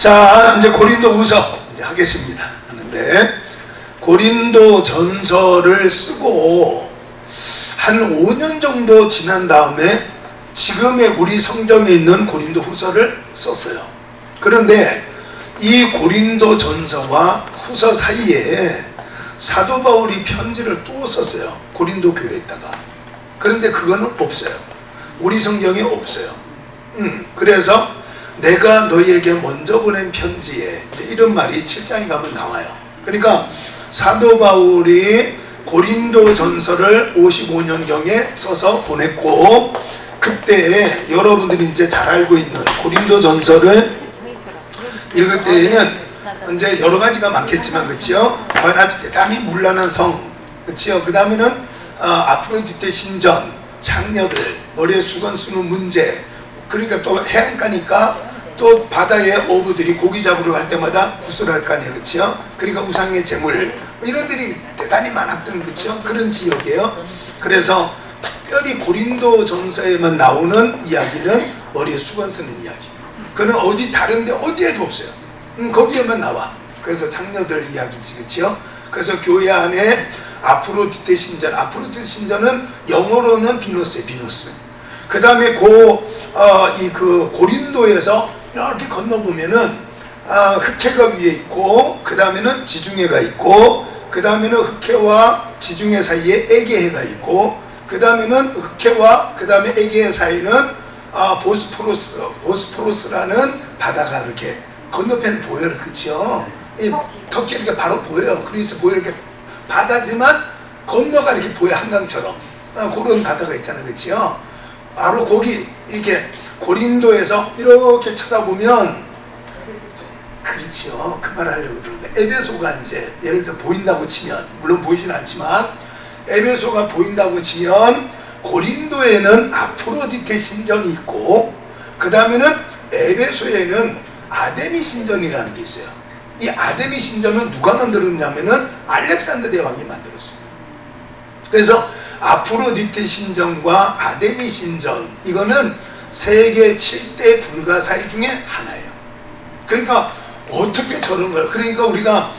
자, 이제 고린도후서 이제 하겠습니다. 하는데 고린도 전서를 쓰고 한 5년 정도 지난 다음에 지금의 우리 성경에 있는 고린도후서를 썼어요. 그런데 이 고린도 전서와 후서 사이에 사도 바울이 편지를 또 썼어요. 고린도 교회에다가. 그런데 그거는 없어요. 우리 성경에 없어요. 그래서 내가 너희에게 먼저 보낸 편지에 이제 이런 말이 7장에 가면 나와요. 그러니까 사도 바울이 고린도 전서를 55년경에 써서 보냈고, 그때 여러분들이 이제 잘 알고 있는 고린도 전서를 읽을 때에는 이제 여러 가지가 많겠지만, 그치요? 아주 대단히 문란한 성, 그치요? 그 다음에는 아프로디테 신전, 장녀들, 머리에 수건 쓰는 문제, 그러니까 또 해안가니까 또 바다에 어부들이 고기 잡으러 갈 때마다 구슬할 거 아니에요, 그치요? 그러니까 우상의 제물, 이런 들이 대단히 많았던, 그치요? 그런 지역이에요. 그래서 특별히 고린도 전서에만 나오는 이야기는 머리에 수건 쓰는 이야기. 그는 어디 다른데 어디에도 없어요. 거기에만 나와. 그래서 장녀들 이야기지, 그치요? 그래서 교회 안에 아프로디테 신전, 아프로디테 신전은 영어로는 비너스예요, 비너스. 그 다음에 그 고린도에서 이렇게 건너보면은 흑해가 위에 있고, 그 다음에는 지중해가 있고, 그 다음에는 흑해와 지중해 사이에 에게해가 있고, 그 다음에는 흑해와 그 다음에 에게해 사이는 보스포러스라는 바다가 이렇게 건너편 보여요, 그치요? 이 터키 이렇게 바로 보여요. 그리스 보여요. 이렇게 바다지만 건너가 이렇게 보여, 한강처럼. 그런 바다가 있잖아요, 그치요? 바로 거기 이렇게 고린도에서 이렇게 쳐다보면, 그렇지요. 그 말 하려고 그러는 거예요. 에베소가 이제 예를 들어 보인다고 치면, 물론 보이진 않지만 에베소가 보인다고 치면 고린도에는 아프로디테 신전이 있고, 그 다음에는 에베소에는 아데미 신전이라는 게 있어요. 이 아데미 신전은 누가 만들었냐면은 알렉산더 대왕이 만들었어요. 그래서 아프로디테 신전과 아데미 신전, 이거는 세계 7대 불가사의 중에 하나예요. 그러니까 어떻게 저런 걸, 그러니까 우리가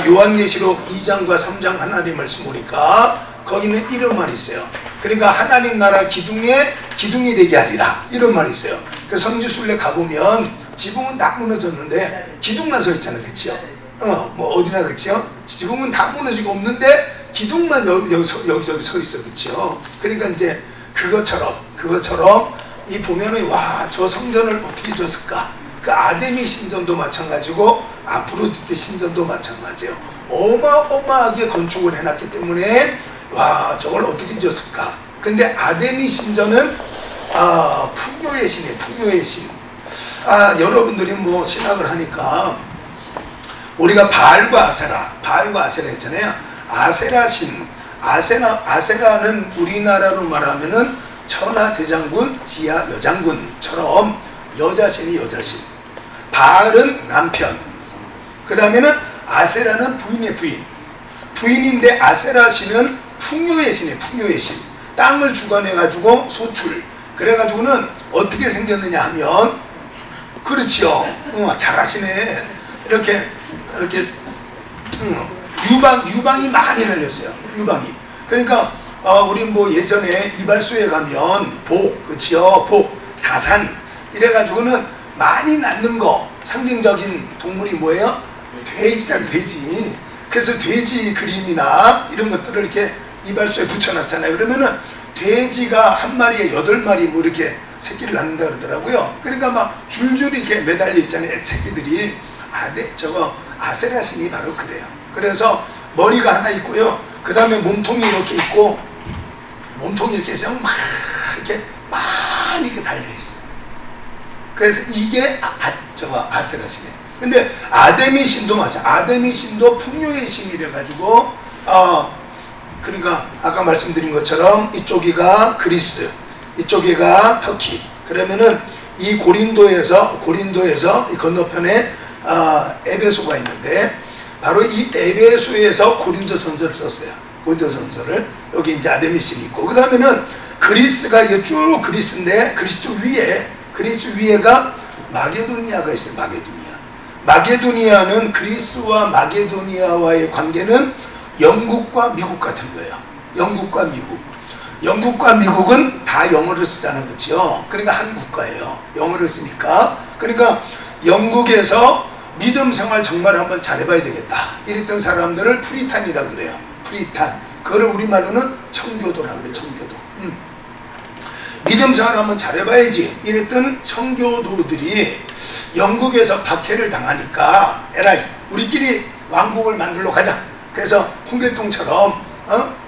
요한계시록 2장과 3장 하나님 말씀 보니까 거기는 이런 말이 있어요. 그러니까 하나님 나라 기둥에 기둥이 되게 하리라, 이런 말이 있어요. 그 성지순례 가보면 지붕은 다 무너졌는데 기둥만 서 있잖아요, 그치요? 뭐 어디나, 그치요? 지붕은 다 무너지고 없는데 기둥만 여기 서 있어, 그치요? 그러니까 이제 그것처럼 이 보면은, 와, 저 성전을 어떻게 줬을까? 그 아데미 신전도 마찬가지고 아프로디테 신전도 마찬가지예요. 어마어마하게 건축을 해놨기 때문에, 와, 저걸 어떻게 줬을까? 근데 아데미 신전은 풍요의 신이에요, 풍요의 신. 여러분들이 뭐 신학을 하니까 우리가 바알과 아세라 했잖아요. 아세라 신, 아세라는 우리나라로 말하면은 천하대장군, 지하 여장군처럼 여자신이 여자신, 바알은 남편, 그 다음에는 아세라는 부인의 부인인데 아세라 신은 풍요의 신이에요, 풍요의 신. 땅을 주관해가지고 소출, 그래가지고는 어떻게 생겼느냐 하면, 그렇지요, 잘하시네. 이렇게 유방이 많이 날렸어요, 유방이. 그러니까 우리 뭐 예전에 이발소에 가면 그치요, 다산, 이래가지고는 많이 낳는 거, 상징적인 동물이 뭐예요? 돼지잖아요, 돼지. 그래서 돼지 그림이나 이런 것들을 이렇게 이발소에 붙여놨잖아요. 그러면은 돼지가 한 마리에 8마리 뭐 이렇게 새끼를 낳는다 그러더라고요. 그러니까 막 줄줄이 이렇게 매달려 있잖아요, 새끼들이. 저거 아세라 신이 바로 그래요. 그래서 머리가 하나 있고요. 그 다음에 몸통이 이렇게 있고, 몸통이 이렇게 해서 막 이렇게 많이 이렇게 달려있어요. 그래서 이게 저거 아세라 신이에요. 근데 아데미 신도 아데미 신도 풍요의 신이래 가지고, 그러니까 아까 말씀드린 것처럼 이쪽이가 그리스, 이쪽이가 터키. 그러면은 이 고린도에서 이 건너편에 에베소가 있는데, 바로 이 에베소에서 고린도 전서를 썼어요. 고린도 전서를. 여기 이제 아데미 신이 있고, 그 다음에는 그리스가 이게 쭉 그리스인데, 그리스 위에가 마게도니아가 있어요. 마게도니아는 그리스와 마게도니아와의 관계는 영국과 미국 같은 거예요. 영국과 미국. 영국과 미국은 다 영어를 쓰잖아요. 그렇죠? 그러니까 한 국가예요. 영어를 쓰니까. 그러니까 영국에서 믿음 생활 정말 한번 잘해봐야 되겠다 이랬던 사람들을 프리탄이라고 그래요. 프리탄. 그거를 우리말로는 청교도라고 그래요. 청교도. 믿음 생활 한번 잘해봐야지 이랬던 청교도들이 영국에서 박해를 당하니까 에라이 우리끼리 왕국을 만들러 가자. 그래서 홍길동처럼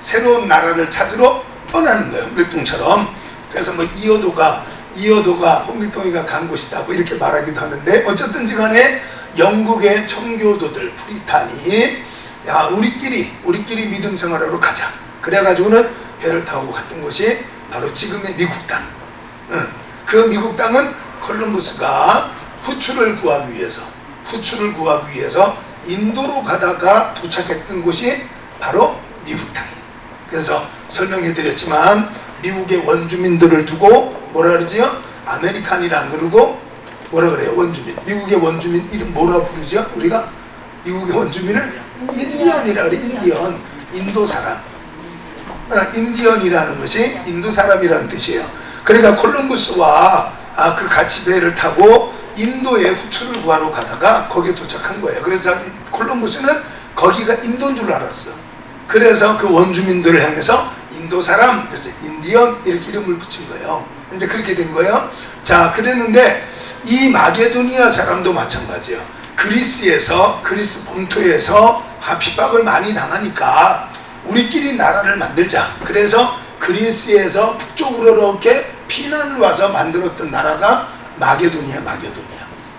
새로운 나라를 찾으러 떠나는 거예요. 홍길동처럼. 그래서 뭐 이어도가 홍길동이가 간 곳이다 뭐 이렇게 말하기도 하는데 어쨌든지 간에 영국의 청교도들 프리탄이 야 우리끼리 믿음 생활하러 가자. 그래가지고는 배를 타고 갔던 곳이 바로 지금의 미국 땅. 그 미국 땅은 콜럼버스가 후추를 구하기 위해서 인도로 가다가 도착했던 곳이 바로 미국 땅. 그래서 설명해 드렸지만 미국의 원주민들을 두고 뭐라 그러지요? 아메리칸이라 안 그러고 뭐라 그래요? 원주민. 미국의 원주민 이름 뭐라 부르죠? 우리가 미국의 원주민을 인디언이라 그래. 인디언. 인도 사람. 인디언이라는 것이 인도 사람이라는 뜻이에요. 그러니까 콜럼버스와 그 같이 배를 타고 인도에 후추를 구하러 가다가 거기에 도착한 거예요. 그래서 콜럼버스는 거기가 인도인 줄 알았어. 그래서 그 원주민들을 향해서 인도 사람, 그래서 인디언 이렇게 이름을 붙인 거예요. 이제 그렇게 된 거예요. 자, 그랬는데 이 마게도니아 사람도 마찬가지예요. 그리스 본토에서 핍박을 많이 당하니까 우리끼리 나라를 만들자. 그래서 그리스에서 북쪽으로 이렇게 피난을 와서 만들었던 나라가 마게도니아.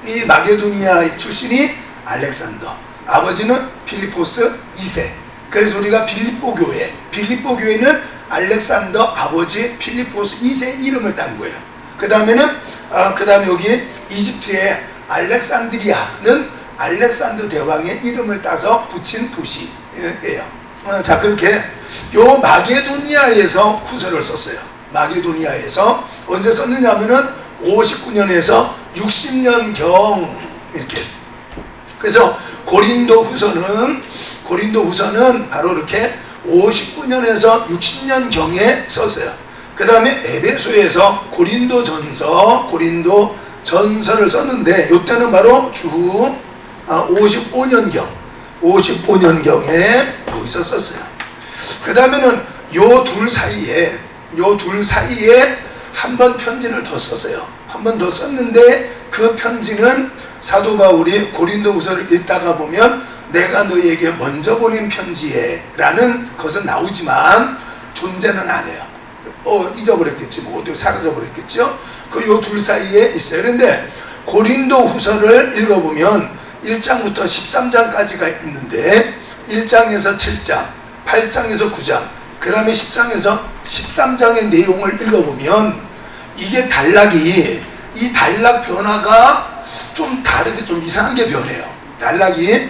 이 마게도니아 출신이 알렉산더, 아버지는 필리포스 2세. 그래서 우리가 빌립보 교회는 알렉산더 아버지 필리포스 2세 이름을 딴 거예요. 그 다음에 여기 이집트의 알렉산드리아는 알렉산더 대왕의 이름을 따서 붙인 도시예요. 자, 그렇게 요 마게도니아에서 후서를 썼어요. 마게도니아에서 언제 썼느냐 하면은 59년에서 60년경 이렇게. 그래서 고린도 후서는 바로 이렇게 59년에서 60년경에 썼어요. 그 다음에 에베소에서 고린도 전서를 썼는데 이때는 바로 주 55년경에 여기서 썼어요. 그 다음에는 요 둘 사이에 한 번 편지를 더 썼어요. 한 번 더 썼는데 그 편지는 사도 바울이 고린도 후서를 읽다가 보면 내가 너희에게 먼저 보낸 편지에 라는 것은 나오지만 존재는 안 해요. 잊어버렸겠지, 뭐 어디 사라져버렸겠죠. 그 요 둘 사이에 있어요. 그런데 고린도 후서를 읽어보면 1장부터 13장까지가 있는데 1장에서 7장, 8장에서 9장, 그 다음에 10장에서 13장의 내용을 읽어보면 이게 이 단락 변화가 좀 다르게 좀 이상하게 변해요. 단락이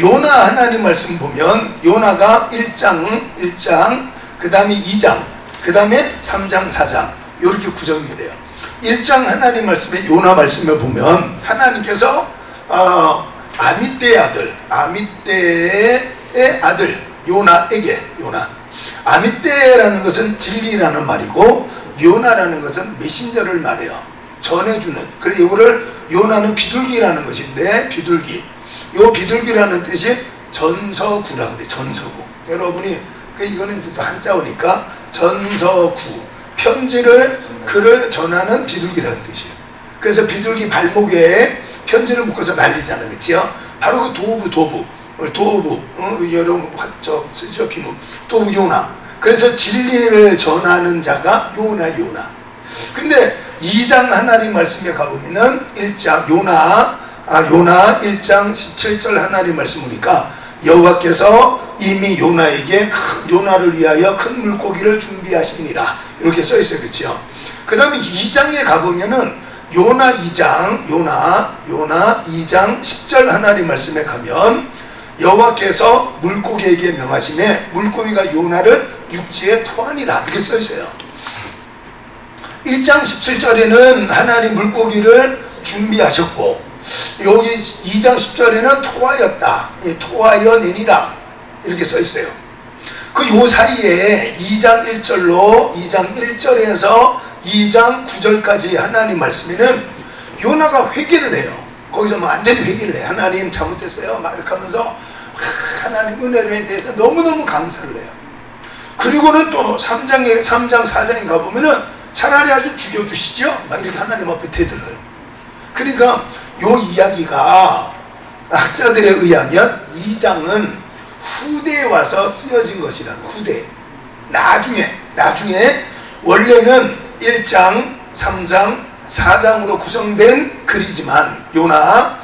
요나 하나님 말씀 보면 요나가 1장, 그 다음에 2장, 그 다음에 3장, 4장 이렇게 구성이 돼요. 1장 하나님 말씀에 요나 말씀을 보면 하나님께서 아미떼의 아들 요나에게 아미떼라는 것은 진리라는 말이고 요나라는 것은 메신저를 말해요. 전해주는. 그래서 이거를 요나는 비둘기라는 것인데 요 비둘기라는 뜻이 전서구라고 그래요. 전서구. 여러분이 이거는 또 한자어니까 전서구. 글을 전하는 비둘기라는 뜻이에요. 그래서 비둘기 발목에 편지를 묶어서 날리잖아요. 그렇죠? 바로 그 도부. 여러분 쓰죠? 비누. 도부 요나. 그래서 진리를 전하는 자가 요나. 근데 2장 하나님 말씀에 가보면은 1장 요나 1장 17절 하나님 말씀 보니까 여호와께서 이미 요나를 위하여 큰 물고기를 준비하시니라 이렇게 써 있어요. 그렇죠? 그 다음에 2장에 가보면은 요나 2장 10절 하나님 말씀에 가면 여호와께서 물고기에게 명하심에 물고기가 요나를 육지에 토하니라 이렇게 써 있어요. 1장 17절에는 하나님 물고기를 준비하셨고 여기 2장 10절에는 토하였다. 토하여내니라 이렇게 써 있어요. 그 요 사이에 2장 1절에서 2장 9절까지 하나님 말씀에는 요나가 회개를 해요. 거기서 뭐 완전히 회개를 해. 하나님 잘못했어요. 막 이렇게 하면서 하나님 은혜에 대해서 너무너무 감사를 해요. 그리고는 또 3장 4장에 가보면은 차라리 아주 죽여주시죠. 막 이렇게 하나님 앞에 대들어요. 그러니까 요 이야기가 학자들에 의하면 2장은 후대에 와서 쓰여진 것이라는, 후대. 나중에 원래는 1장, 3장, 4장으로 구성된 글이지만 요나가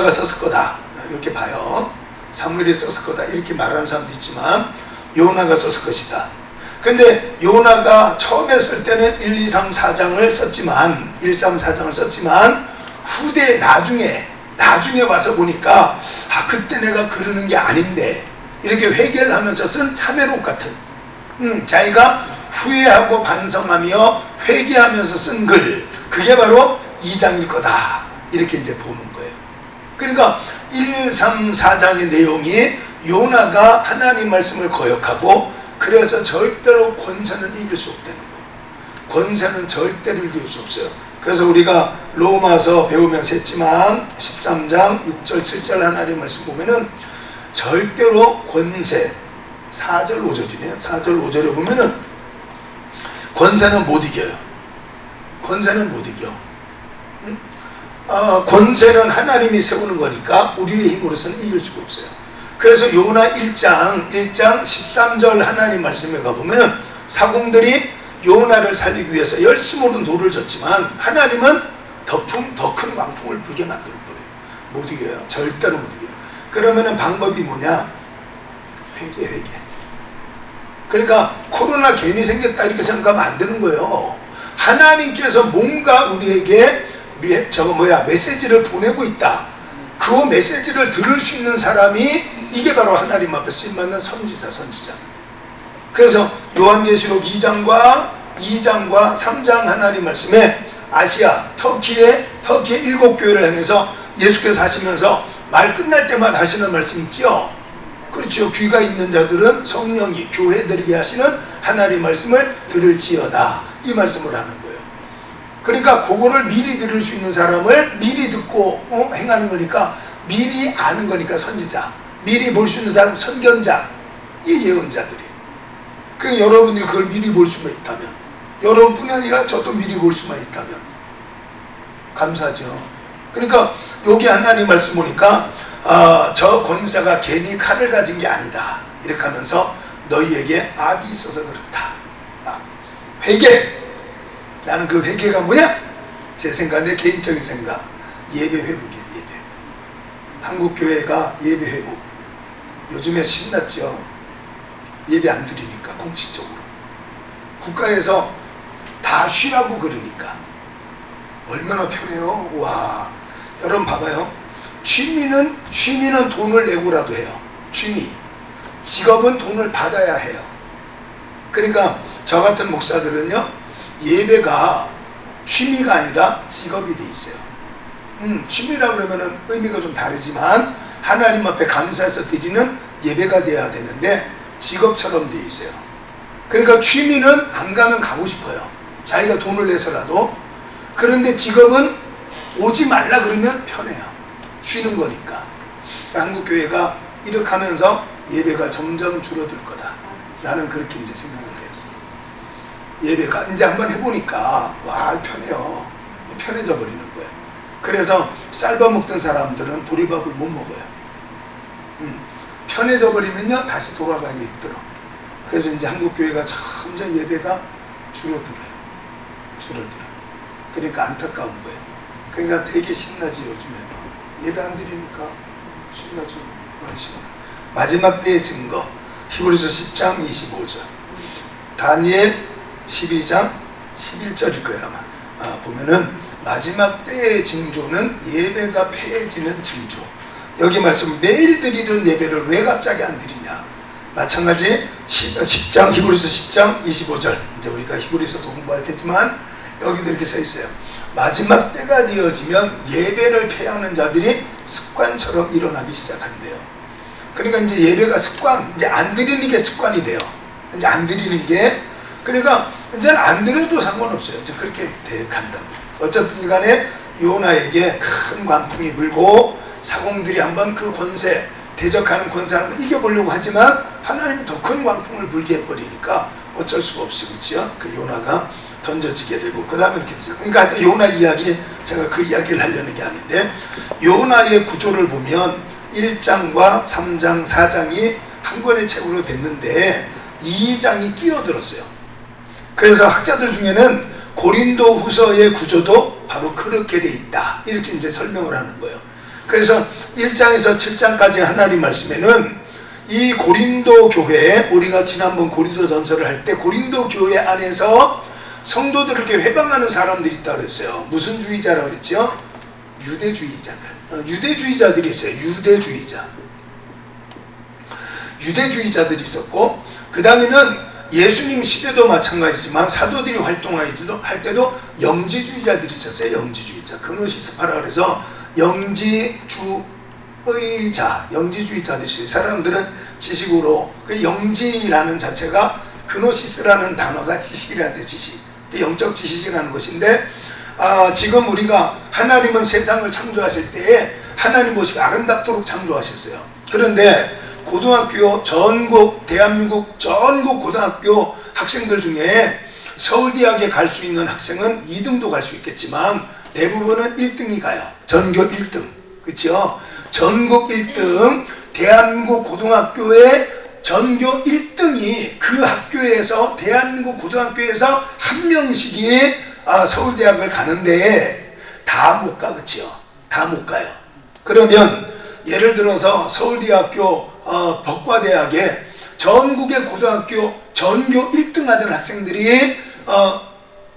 썼을 거다 이렇게 봐요. 사무엘이 썼을 거다 이렇게 말하는 사람도 있지만 요나가 썼을 것이다. 근데 요나가 처음에 쓸 때는 1, 2, 3, 4장을 썼지만 1, 3, 4장을 썼지만 후대 나중에 와서 보니까 그때 내가 그러는 게 아닌데 이렇게 회개를 하면서 쓴 참회록 같은 자기가 후회하고 반성하며 회개하면서 쓴 글, 그게 바로 2장일 거다 이렇게 이제 보는 거예요. 그러니까 1, 3, 4장의 내용이 요나가 하나님 말씀을 거역하고 그래서 절대로 권세는 이길 수 없다는 거예요. 권세는 절대로 이길 수 없어요. 그래서 우리가 로마서 배우면서 했지만 13장 6절 7절 하나님 말씀 보면은 절대로 권세 4절 5절이네요. 4절 5절에 보면은 권세는 못 이겨요. 권세는 못 이겨. 권세는 하나님이 세우는 거니까 우리의 힘으로서는 이길 수가 없어요. 그래서 요나 1장 13절 하나님 말씀에 가보면 사공들이 요나를 살리기 위해서 열심으로 노를 졌지만 하나님은 더 큰 광풍을 불게 만들어버려요. 못 이겨요. 절대로 못 이겨요. 그러면은 방법이 뭐냐? 회개. 그러니까 코로나 괜히 생겼다 이렇게 생각하면 안 되는 거예요. 하나님께서 뭔가 우리에게 메시지를 보내고 있다. 그 메시지를 들을 수 있는 사람이 이게 바로 하나님 앞에 쓰임받는 선지자. 그래서 요한계시록 2장과 3장 하나님 말씀에 아시아 터키의 7교회를 향해서 예수께서 하시면서 말 끝날 때마다 하시는 말씀 있죠. 그렇죠. 귀가 있는 자들은 성령이 교회들에게 하시는 하나님 말씀을 들을지어다 이 말씀을 하는 거예요. 그러니까 그거를 미리 들을 수 있는 사람을 미리 듣고 행하는 거니까, 미리 아는 거니까 선지자, 미리 볼 수 있는 사람 선견자, 이 예언자들이. 그러니까 여러분들이 그걸 미리 볼 수만 있다면, 여러분뿐이 아니라 저도 미리 볼 수만 있다면 감사하죠. 그러니까 여기 하나님 말씀 보니까 저 권세가 괜히 칼을 가진 게 아니다 이렇게 하면서 너희에게 악이 있어서 그렇다. 회개. 나는 그 회개가 뭐냐? 제 생각, 내 개인적인 생각, 예배 회복이에요. 예배. 한국교회가 예배 회복 요즘에 신났죠. 예배 안 드리니까 공식적으로 국가에서 다 쉬라고 그러니까 얼마나 편해요. 와, 여러분 봐봐요. 취미는 돈을 내고라도 해요. 취미. 직업은 돈을 받아야 해요. 그러니까 저 같은 목사들은요, 예배가 취미가 아니라 직업이 돼 있어요. 취미라 그러면은 의미가 좀 다르지만 하나님 앞에 감사해서 드리는 예배가 돼야 되는데 직업처럼 돼 있어요. 그러니까 취미는 안 가면 가고 싶어요. 자기가 돈을 내서라도. 그런데 직업은 오지 말라 그러면 편해요. 쉬는 거니까. 한국교회가 이렇게 하면서 예배가 점점 줄어들 거다. 나는 그렇게 이제 생각을 해요. 예배가 이제 한번 해보니까 와, 편해요. 편해져 버리는 거예요. 그래서 쌀밥 먹던 사람들은 보리밥을 못 먹어요. 편해져 버리면요 다시 돌아가기 힘들어. 그래서 이제 한국교회가 점점 예배가 줄어들어요. 그러니까 안타까운 거예요. 그러니까 되게 신나지. 요즘에 예배 안 드리니까 신나죠. 마지막 때의 증거, 히브리서 10장 25절, 다니엘 12장 11절일 거예요 아마. 보면은 마지막 때의 징조는 예배가 폐해지는 징조. 여기 말씀, 매일 드리는 예배를 왜 갑자기 안 드리냐. 마찬가지 10장 히브리서 10장 25절. 이제 우리가 히브리서도 공부할 테지만 여기도 이렇게 써 있어요. 마지막 때가 되어지면 예배를 폐하는 자들이 습관처럼 일어나기 시작한대요. 그러니까 이제 예배가 습관, 이제 안 드리는 게 습관이 돼요. 이제 안 드리는 게, 그러니까 이제는 안 드려도 상관없어요. 이제 그렇게 간다고. 어쨌든 간에 요나에게 큰 광풍이 불고 사공들이 한번 그 권세, 대적하는 권세를 한번 이겨보려고 하지만 하나님이 더 큰 광풍을 불게 해버리니까 어쩔 수가 없이, 그치요? 그 요나가 던져지게 되고, 그 다음에 이렇게 되죠. 그러니까 요나 이야기, 제가 그 이야기를 하려는 게 아닌데, 요나의 구조를 보면 1장과 3장, 4장이 한 권의 책으로 됐는데 2장이 끼어들었어요. 그래서 학자들 중에는 고린도 후서의 구조도 바로 그렇게 돼 있다, 이렇게 이제 설명을 하는 거예요. 그래서 1장에서 7장까지 하나님 말씀에는 이 고린도 교회, 우리가 지난번 고린도 전서를 할 때 고린도 교회 안에서 성도들을 이렇게 회방하는 사람들이 있다고 그랬어요. 무슨 주의자라고 그랬죠? 유대주의자들. 유대주의자들이 있어요. 유대주의자들이 있었고, 그 다음에는 예수님 시대도 마찬가지지만 사도들이 활동할 때도 영지주의자들이 있었어요. 영지주의자. 그노시스파라 그래서 영지주의자들이 있어요. 사람들은 지식으로, 그 영지라는 자체가 그노시스라는 단어가 지식이라는 데, 지식, 영적 지식이라는 것인데, 지금 우리가 하나님은 세상을 창조하실 때에 하나님 모습이 아름답도록 창조하셨어요. 그런데 고등학교 전국, 대한민국 전국 고등학교 학생들 중에 서울대학에 갈 수 있는 학생은 2등도 갈 수 있겠지만 대부분은 1등이 가요. 전교 1등. 그렇죠? 전국 1등, 대한민국 고등학교의 전교 1등이 그 학교에서, 대한민국 고등학교에서 한 명씩이 서울대학을 가는데 다 못 가, 그치요? 다 못 가요. 그러면 예를 들어서 서울대학교 법과대학에 전국의 고등학교 전교 1등 하던 학생들이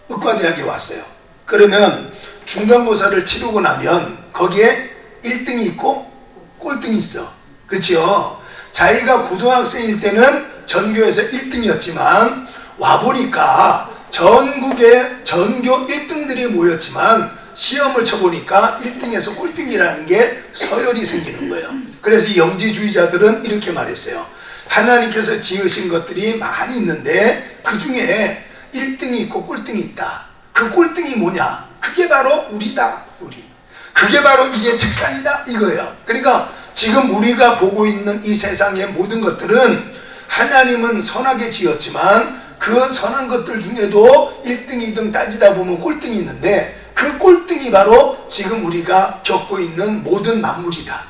의과대학에 왔어요. 그러면 중간고사를 치르고 나면 거기에 1등이 있고 꼴등이 있어. 그치요? 자기가 고등학생일 때는 전교에서 1등이었지만 와보니까 전국에 전교 1등들이 모였지만 시험을 쳐보니까 1등에서 꼴등이라는 게 서열이 생기는 거예요. 그래서 이 영지주의자들은 이렇게 말했어요. 하나님께서 지으신 것들이 많이 있는데 그 중에 1등이 있고 꼴등이 있다. 그 꼴등이 뭐냐? 그게 바로 우리다. 우리. 그게 바로 이게 책상이다, 이거예요. 그러니까 지금 우리가 보고 있는 이 세상의 모든 것들은 하나님은 선하게 지었지만 그 선한 것들 중에도 1등, 2등 따지다 보면 꼴등이 있는데 그 꼴등이 바로 지금 우리가 겪고 있는 모든 만물이다.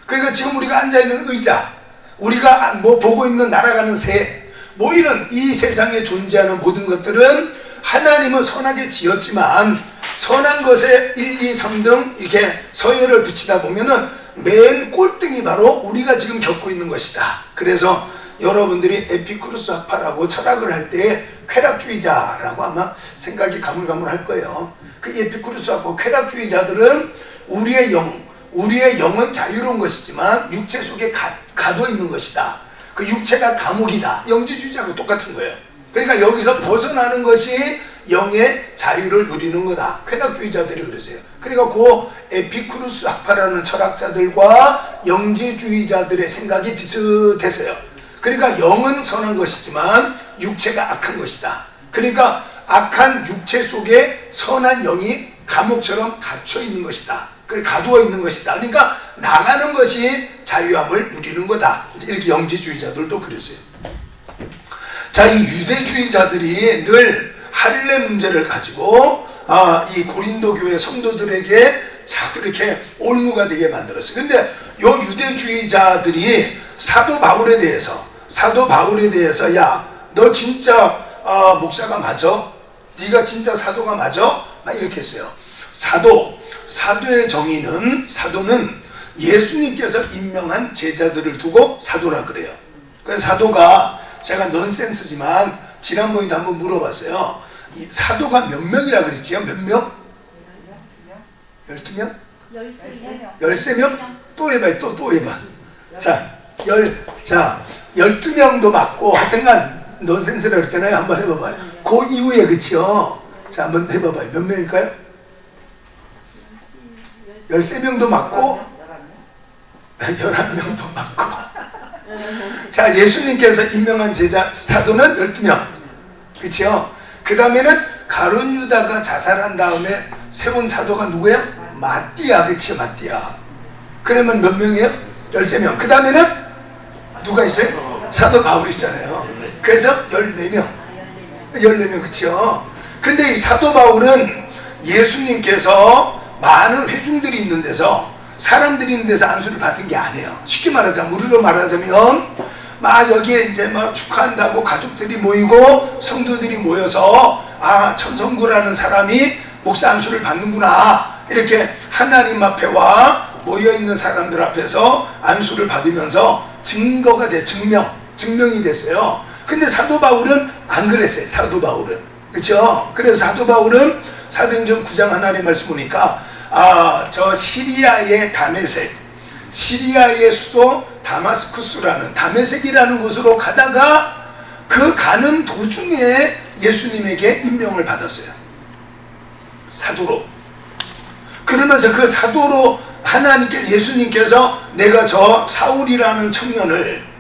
그러니까 지금 우리가 앉아있는 의자, 우리가 뭐 보고 있는 날아가는 새, 뭐 이런 이 세상에 존재하는 모든 것들은 하나님은 선하게 지었지만 선한 것에 1, 2, 3등 이렇게 서열을 붙이다 보면은 맨 꼴등이 바로 우리가 지금 겪고 있는 것이다. 그래서 여러분들이 에피쿠루스 학파라고 철학을 할 때 쾌락주의자라고 아마 생각이 가물가물할 거예요. 그 에피쿠루스 학파 쾌락주의자들은 우리의 영은 자유로운 것이지만 육체 속에 가둬 있는 것이다. 그 육체가 감옥이다. 영지주의자하고 똑같은 거예요. 그러니까 여기서 벗어나는 것이 영의 자유를 누리는 거다. 쾌락주의자들이 그랬어요. 그러니까 그 에피쿠루스 학파라는 철학자들과 영지주의자들의 생각이 비슷했어요. 그러니까 영은 선한 것이지만 육체가 악한 것이다. 그러니까 악한 육체 속에 선한 영이 감옥처럼 갇혀 있는 것이다. 가두어 있는 것이다. 그러니까 나가는 것이 자유함을 누리는 거다. 이렇게 영지주의자들도 그랬어요. 자, 이 유대주의자들이 늘 할례 문제를 가지고 이 고린도 교회 성도들에게 자꾸 이렇게 올무가 되게 만들었어요. 근데 이 유대주의자들이 사도 바울에 대해서 야, 너 진짜 목사가 맞아? 네가 진짜 사도가 맞아? 막 이렇게 했어요. 사도의 정의는, 사도는 예수님께서 임명한 제자들을 두고 사도라 그래요. 그래서 사도가, 제가 넌센스지만 지난번에도 한번 물어봤어요. 이 사도가 몇 명이라 그랬지요? 몇 명? 12명? 13명? 또 해봐요. 또 해봐. 자, 12명도 맞고 하여튼간 넌센스라 그랬잖아요. 한번 해봐봐요. 그 이후에 그치요. 자, 한번 해봐봐요. 몇 명일까요? 13명도 맞고 11명도 맞고. 자, 예수님께서 임명한 제자 사도는 12명. 그치요? 그 다음에는 가룟 유다가 자살한 다음에 세운 사도가 누구예요? 마띠아. 그치요? 마띠아. 그러면 몇 명이에요? 13명. 그 다음에는 누가 있어요? 사도 바울이 있잖아요. 그래서 14명. 14명. 그치요? 근데 이 사도 바울은 예수님께서 많은 회중들이 있는 데서, 사람들이 있는 데서 안수를 받은 게 아니에요. 쉽게 말하자면, 우리로 말하자면 막 여기에 이제 막 축하한다고 가족들이 모이고 성도들이 모여서 천성구라는 사람이 목사 안수를 받는구나, 이렇게 하나님 앞에와 모여있는 사람들 앞에서 안수를 받으면서 증거가 돼. 증명이 됐어요. 근데 사도 바울은 안 그랬어요. 사도 바울은. 그렇죠? 그래서 사도 바울은 사도행전 9장 하나님 말씀 보니까 저 시리아의 다메섹, 시리아의 수도 다마스쿠스라는, 다메섹이라는 곳으로 가다가 그 가는 도중에 예수님에게 임명을 받았어요. 사도로. 그러면서 그 사도로 예수님께서 내가 저 사울이라는 청년을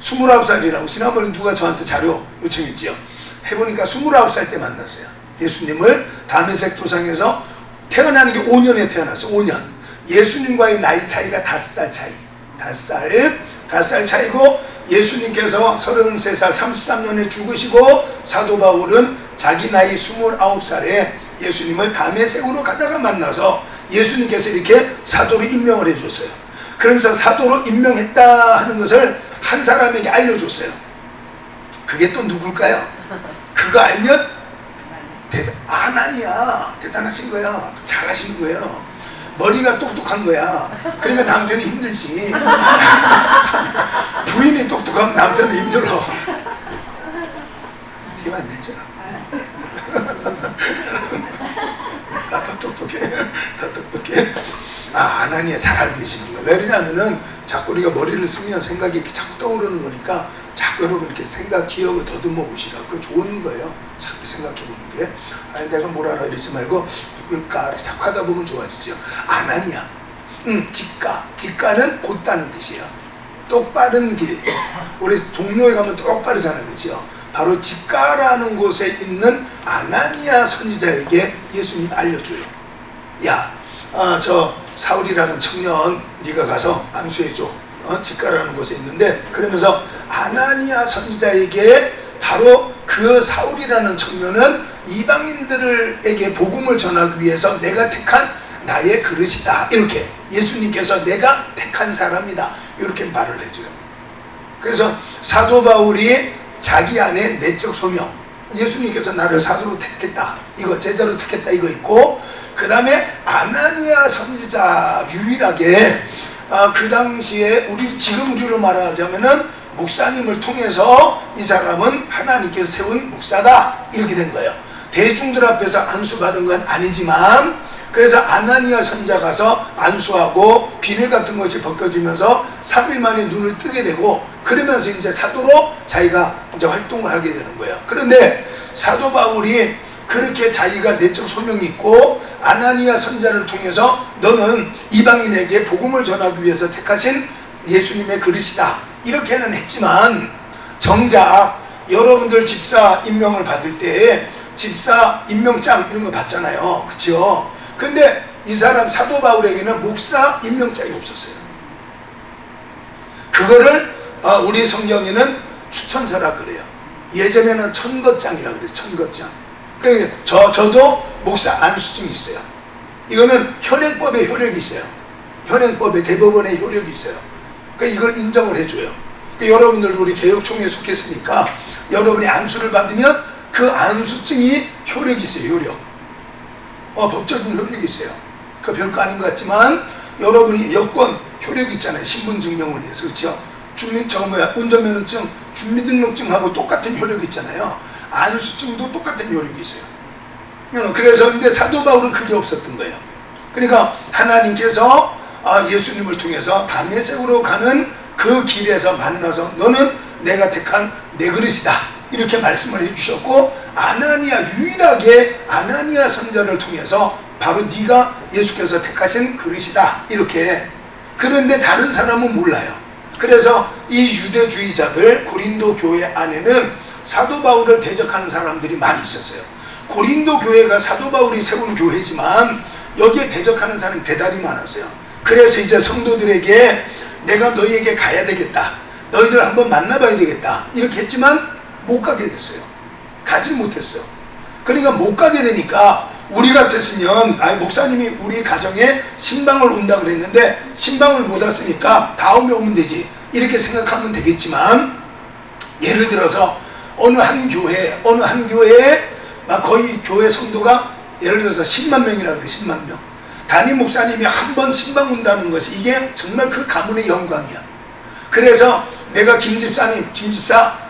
29살이라고, 지난번에 누가 저한테 자료 요청했지요. 해보니까 29살 때 만났어요. 예수님을 다메섹 도상에서. 태어나는 게 5년에 태어났어요. 5년. 예수님과의 나이 차이가 5살 차이. 5살 차이고, 예수님께서 33살 33년에 죽으시고, 사도 바울은 자기 나이 29살에 예수님을 다메섹으로 가다가 만나서 예수님께서 이렇게 사도로 임명을 해줬어요. 그러면서 사도로 임명했다 하는 것을 한 사람에게 알려줬어요. 그게 또 누굴까요? 그거 알면 아나니아. 대단하신 거야. 잘하시는 거예요. 머리가 똑똑한 거야. 그러니까 남편이 힘들지. 부인이 똑똑하면 남편은 힘들어. 힘 안 들죠? 더 똑똑해. 더 똑똑해. 아나니아 잘 알고 계시는 거예요. 왜냐하면은 자꾸 우리가 머리를 쓰면 생각이 이렇게 자꾸 떠오르는 거니까 자꾸 여러분 이렇게 생각, 기억을 더듬어 보시라고. 그거 좋은 거예요. 자꾸 생각해 보는 게. 내가 뭘 알아 이러지 말고 누굴까 자꾸 하다 보면 좋아지죠. 아나니아. 직가는 곧다는 뜻이에요. 똑바른 길. 우리 종로에 가면 똑바르잖아요. 그렇죠? 바로 직가라는 곳에 있는 아나니아 선지자에게 예수님 알려줘요. 야, 저 사울이라는 청년 네가 가서 안수해줘. 직가라는 곳에 있는데, 그러면서 아나니아 선지자에게 바로 그 사울이라는 청년은 이방인들에게 복음을 전하기 위해서 내가 택한 나의 그릇이다. 이렇게 예수님께서 내가 택한 사람이다. 이렇게 말을 해줘요. 그래서 사도 바울이 자기 안에 내적 소명, 예수님께서 나를 사도로 택했다, 이거 제자로 택했다, 이거 있고, 그 다음에 아나니아 선지자 유일하게 그 당시에 지금 우리로 말하자면은 목사님을 통해서 이 사람은 하나님께서 세운 목사다, 이렇게 된 거예요. 대중들 앞에서 안수받은 건 아니지만, 그래서 아나니아 선지자 가서 안수하고 비늘 같은 것이 벗겨지면서 3일 만에 눈을 뜨게 되고, 그러면서 이제 사도로 자기가 이제 활동을 하게 되는 거예요. 그런데 사도 바울이 그렇게 자기가 내적 소명이 있고 아나니아 선지자를 통해서 너는 이방인에게 복음을 전하기 위해서 택하신 예수님의 그릇이다, 이렇게는 했지만, 정작 여러분들 집사 임명을 받을 때 집사 임명장 이런 거 받잖아요. 그렇죠? 근데 이 사람 사도 바울에게는 목사 임명장이 없었어요. 그거를 우리 성경에는 추천서라 그래요. 예전에는 천거장이라 그래요. 천거장. 그러니까 저도 목사 안수증이 있어요. 이거는 현행법에 효력이 있어요. 현행법에, 대법원에 효력이 있어요. 그러니까 이걸 인정을 해줘요. 그러니까 여러분들 우리 개혁총회에 속했으니까 여러분이 안수를 받으면 그 안수증이 효력이 있어요. 효력. 법적인 효력이 있어요. 그 별거 아닌 것 같지만 여러분이 여권 효력이 있잖아요. 신분증명을 위해서. 그렇죠? 운전면허증, 주민등록증하고 똑같은 효력이 있잖아요. 안수증도 똑같은 효력이 있어요. 그래서 근데 사도 바울은 그게 없었던 거예요. 그러니까 하나님께서 예수님을 통해서 다메섹으로 가는 그 길에서 만나서 너는 내가 택한 내 그릇이다, 이렇게 말씀을 해주셨고, 아나니아, 유일하게 아나니아 선자를 통해서 바로 네가 예수께서 택하신 그릇이다 이렇게. 그런데 다른 사람은 몰라요. 그래서 이 유대주의자들 고린도 교회 안에는 사도 바울을 대적하는 사람들이 많이 있었어요. 고린도 교회가 사도 바울이 세운 교회지만 여기에 대적하는 사람이 대단히 많았어요. 그래서 이제 성도들에게 내가 너희에게 가야 되겠다, 너희들 한번 만나봐야 되겠다 이렇게 했지만 못 가게 됐어요. 가지 못했어요. 그러니까 못 가게 되니까 우리 같았으면 목사님이 우리 가정에 신방을 온다 그랬는데 신방을 못 왔으니까 다음에 오면 되지 이렇게 생각하면 되겠지만, 예를 들어서 어느 한 교회에 거의 교회 성도가 예를 들어서 10만 명이라 그래. 10만 명. 담임 목사님이 한 번 신방 온다는 것이 이게 정말 그 가문의 영광이야. 그래서 내가 김집사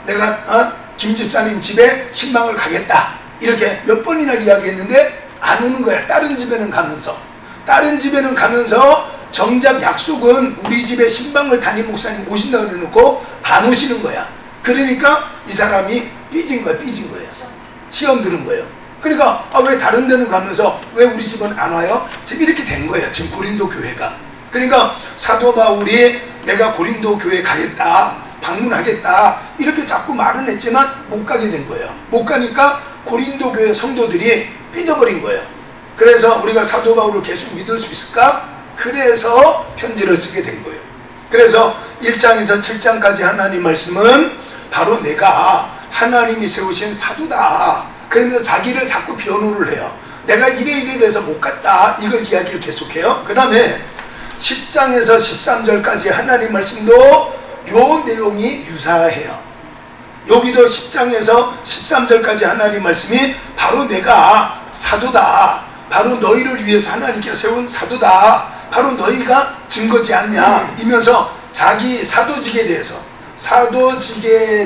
내가 김집사님 집에 신방을 가겠다 이렇게 몇 번이나 이야기했는데 안 오는 거야. 다른 집에는 가면서 정작 약속은 우리 집에 신방을 담임 목사님 오신다고 해놓고 안 오시는 거야. 그러니까 이 사람이 삐진 거야. 시험 들은 거예요. 그러니까 왜 다른 데는 가면서 왜 우리 집은 안 와요? 지금 이렇게 된 거예요. 지금 고린도 교회가. 그러니까 사도 바울이 내가 고린도 교회 가겠다, 방문하겠다 이렇게 자꾸 말은 했지만 못 가게 된 거예요. 못 가니까 고린도 교회 성도들이 삐져버린 거예요. 그래서 우리가 사도 바울을 계속 믿을 수 있을까? 그래서 편지를 쓰게 된 거예요. 그래서 1장에서 7장까지 하나님 말씀은 바로 내가 하나님이 세우신 사도다. 그러면서 자기를 자꾸 변호를 해요. 내가 이래 돼서 못 갔다 이걸 이야기를 계속해요. 그 다음에 10장에서 13절까지 하나님 말씀도 요 내용이 유사해요. 여기도 10장에서 13절까지 하나님 말씀이 바로 내가 사도다, 바로 너희를 위해서 하나님께서 세운 사도다, 바로 너희가 증거지 않냐 이면서 자기 사도직에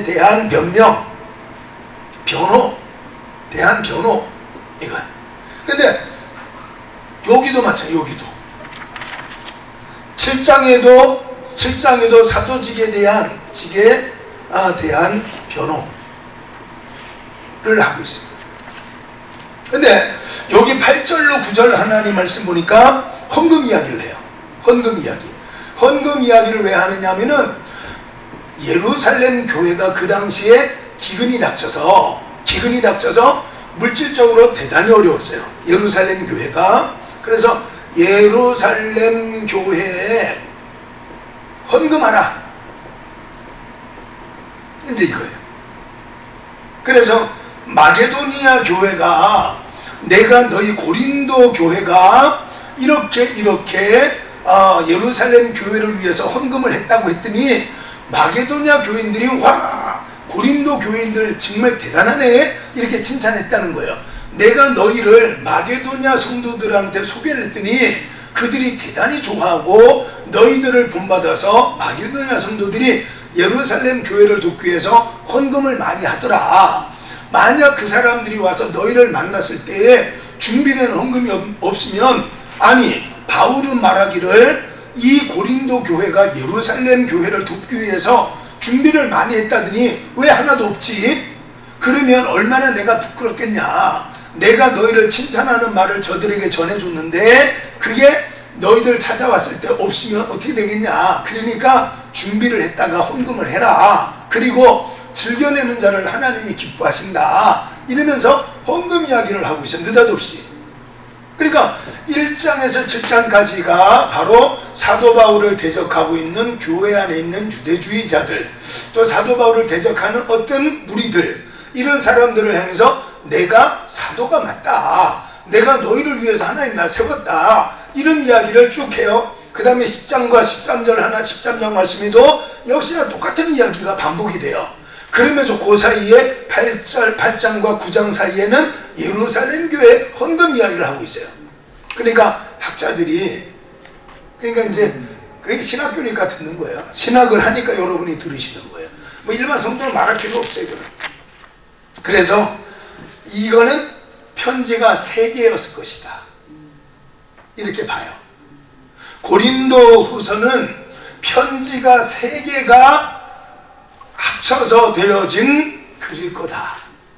대한 변호 이거야. 근데 여기도 마찬가지. 여기도 7장에도 사도직에 대한 변호를 하고 있습니다. 근데 여기 8절로 9절 하나님 말씀 보니까 헌금 이야기를 해요. 헌금 이야기를 왜 하느냐 하면은 예루살렘 교회가 그 당시에 기근이 닥쳐서 물질적으로 대단히 어려웠어요. 예루살렘 교회가. 그래서 예루살렘 교회에 헌금하라 이제 이거예요. 그래서 마게도니아 교회가 내가 너희 고린도 교회가 이렇게 예루살렘 교회를 위해서 헌금을 했다고 했더니 마게도니아 교인들이 와 고린도 교인들 정말 대단하네 이렇게 칭찬했다는 거예요. 내가 너희를 마게도니아 성도들한테 소개를 했더니 그들이 대단히 좋아하고 너희들을 본받아서 마게도니아 성도들이 예루살렘 교회를 돕기 위해서 헌금을 많이 하더라. 만약 그 사람들이 와서 너희를 만났을 때에 준비된 헌금이 없으면, 아니 바울은 말하기를 이 고린도 교회가 예루살렘 교회를 돕기 위해서 준비를 많이 했다더니 왜 하나도 없지? 그러면 얼마나 내가 부끄럽겠냐. 내가 너희를 칭찬하는 말을 저들에게 전해줬는데 그게 너희들 찾아왔을 때 없으면 어떻게 되겠냐. 그러니까 준비를 했다가 헌금을 해라. 그리고 즐겨내는 자를 하나님이 기뻐하신다. 이러면서 헌금 이야기를 하고 있어요. 느닷없이. 그러니까 1장에서 7장까지가 바로 사도 바울을 대적하고 있는 교회 안에 있는 유대주의자들, 또 사도 바울을 대적하는 어떤 무리들, 이런 사람들을 향해서 내가 사도가 맞다, 내가 너희를 위해서 하나님 날 세웠다, 이런 이야기를 쭉 해요. 그 다음에 10장과 13장 말씀에도 역시나 똑같은 이야기가 반복이 돼요. 그러면서 그 사이에 8장과 9장 사이에는 예루살렘 교회 헌금 이야기를 하고 있어요. 그러니까 학자들이, 그러니까 이제 그게 신학교니까 듣는 거예요. 신학을 하니까 여러분이 들으시는 거예요. 뭐 일반 성도는 말할 필요 없어요. 이거는. 그래서 이거는 편지가 3개였을 것이다, 이렇게 봐요. 고린도 후서는 편지가 3개가 합쳐서 되어진 그릴 거다